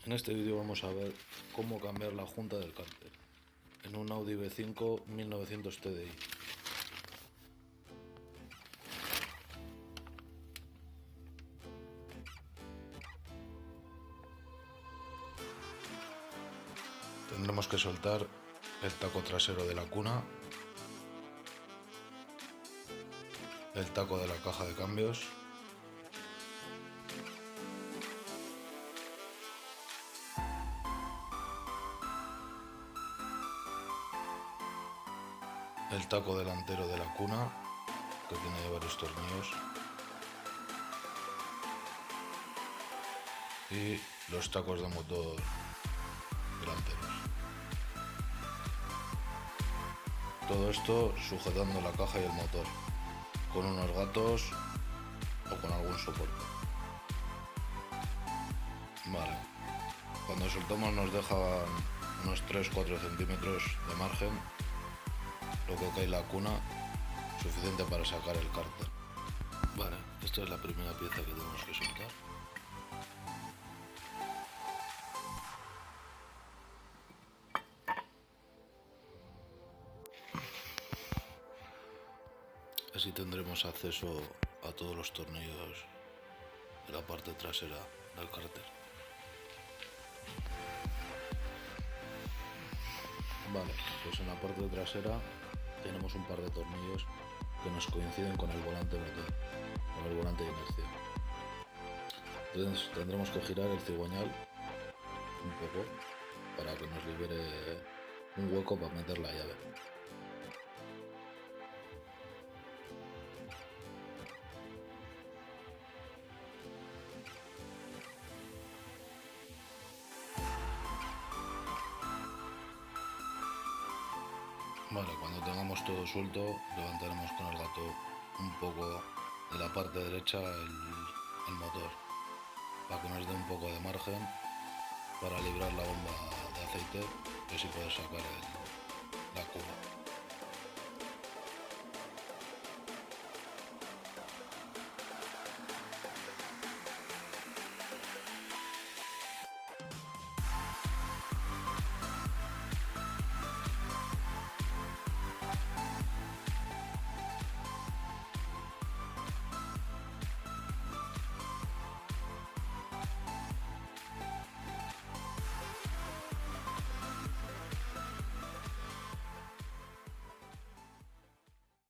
En este vídeo vamos a ver cómo cambiar la junta del cárter en un Audi V5 1900 TDI. Tendremos que soltar el taco trasero de la cuna, el taco de la caja de cambios, el taco delantero de la cuna, que tiene varios tornillos, y los tacos de motor delanteros. Todo esto sujetando la caja y el motor con unos gatos o con algún soporte. Vale, cuando soltamos nos dejan unos 3-4 centímetros de margen, lo que cae la cuna, suficiente para sacar el cárter. Vale, esta es la primera pieza que tenemos que soltar. Así tendremos acceso a todos los tornillos de la parte trasera del cárter. Vale, pues en la parte trasera tenemos un par de tornillos que nos coinciden con el volante motor, con el volante de inercia. Entonces tendremos que girar el cigüeñal un poco para que nos libere un hueco para meter la llave. Vale, cuando tengamos todo suelto, levantaremos con el gato un poco de la parte derecha el motor, para que nos dé un poco de margen para librar la bomba de aceite, y así poder sacar la cuba.